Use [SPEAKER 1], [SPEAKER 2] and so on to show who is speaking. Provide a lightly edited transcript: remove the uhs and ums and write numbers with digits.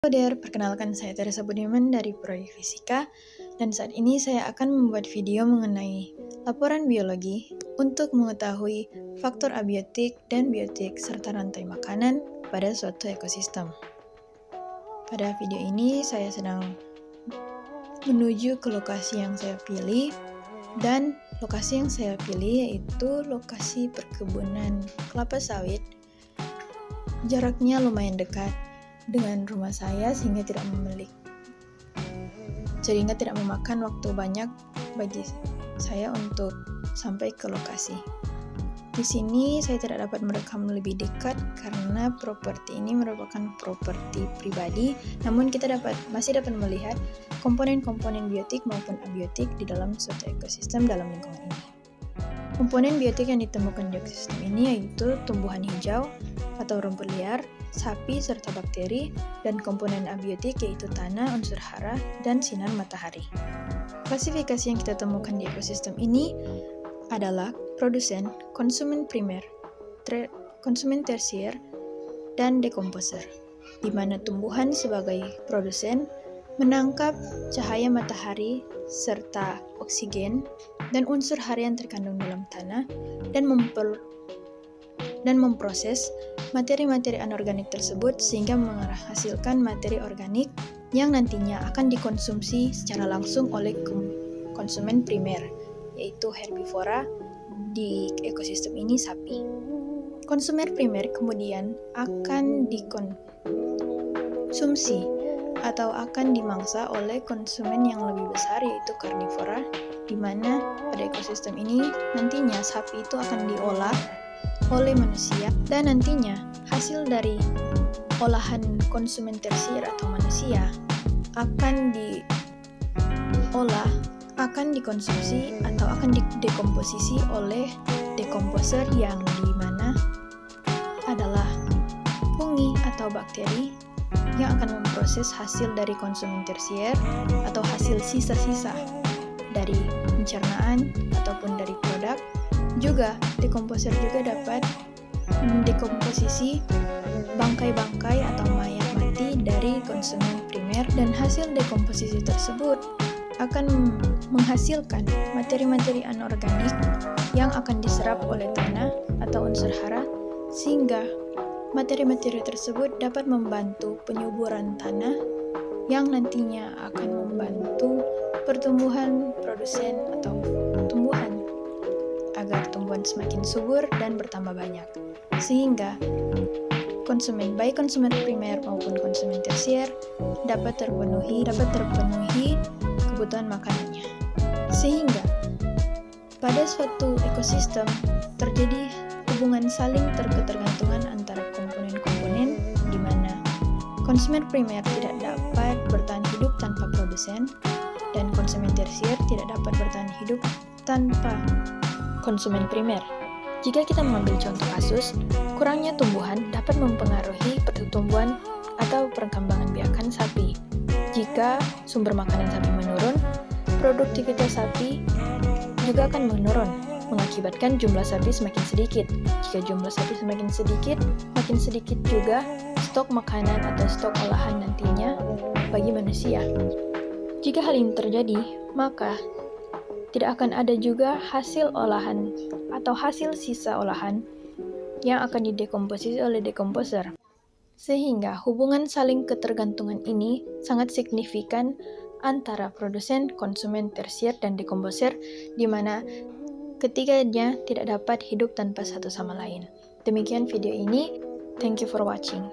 [SPEAKER 1] Halo there, perkenalkan saya Teresa Budiman dari Proyek Fisika dan saat ini saya akan membuat video mengenai laporan biologi untuk mengetahui faktor abiotik dan biotik serta rantai makanan pada suatu ekosistem. Pada video ini saya sedang menuju ke lokasi yang saya pilih dan lokasi yang saya pilih yaitu lokasi perkebunan kelapa sawit. Jaraknya lumayan dekat dengan rumah saya sehingga tidak memakan waktu banyak bagi saya untuk sampai ke lokasi. Di sini saya tidak dapat merekam lebih dekat karena properti ini merupakan properti pribadi, namun kita masih dapat melihat komponen-komponen biotik maupun abiotik di dalam suatu ekosistem dalam lingkungan ini. Komponen biotik yang ditemukan di ekosistem ini yaitu tumbuhan hijau atau rumput liar, sapi serta bakteri, dan komponen abiotik yaitu tanah, unsur hara, dan sinar matahari. Klasifikasi yang kita temukan di ekosistem ini adalah produsen, konsumen primer, konsumen tersier, dan dekomposer, di mana tumbuhan sebagai produsen menangkap cahaya matahari serta oksigen dan unsur hara yang terkandung dalam tanah dan memproses materi-materi anorganik tersebut sehingga menghasilkan materi organik yang nantinya akan dikonsumsi secara langsung oleh konsumen primer, yaitu herbivora di ekosistem ini sapi. Konsumen primer kemudian akan dikonsumsi atau akan dimangsa oleh konsumen yang lebih besar yaitu karnivora, di mana pada ekosistem ini nantinya sapi itu akan diolah oleh manusia dan nantinya hasil dari olahan konsumen tersier atau manusia akan dikonsumsi atau akan didekomposisi oleh dekomposer yang dimana adalah fungi atau bakteri yang akan memproses hasil dari konsumen tersier atau hasil sisa-sisa dari pencernaan ataupun dari produk. Juga dekomposer juga dapat mendekomposisi bangkai-bangkai atau mayat mati dari konsumen primer dan hasil dekomposisi tersebut akan menghasilkan materi-materi anorganik yang akan diserap oleh tanah atau unsur hara sehingga materi-materi tersebut dapat membantu penyuburan tanah yang nantinya akan membantu pertumbuhan produsen atau tumbuhan agar tumbuhan semakin subur dan bertambah banyak sehingga baik konsumen primer maupun konsumen tersier dapat terpenuhi kebutuhan makanannya sehingga pada suatu ekosistem terjadi hubungan saling ketergantungan antara komponen-komponen di mana konsumen primer tidak dapat bertahan hidup tanpa produsen dan konsumen tersier tidak dapat bertahan hidup tanpa konsumen primer. Jika kita mengambil contoh kasus, kurangnya tumbuhan dapat mempengaruhi pertumbuhan atau perkembangan biakan sapi. Jika sumber makanan sapi menurun, produktivitas sapi juga akan menurun, mengakibatkan jumlah sapi semakin sedikit. Jika jumlah sapi semakin sedikit, makin sedikit juga stok makanan atau stok olahan nantinya bagi manusia. Jika hal ini terjadi, maka tidak akan ada juga hasil olahan atau hasil sisa olahan yang akan didekomposisi oleh dekomposer. Sehingga hubungan saling ketergantungan ini sangat signifikan antara produsen, konsumen tersier, dan dekomposer di mana ketiganya tidak dapat hidup tanpa satu sama lain. Demikian video ini. Thank you for watching.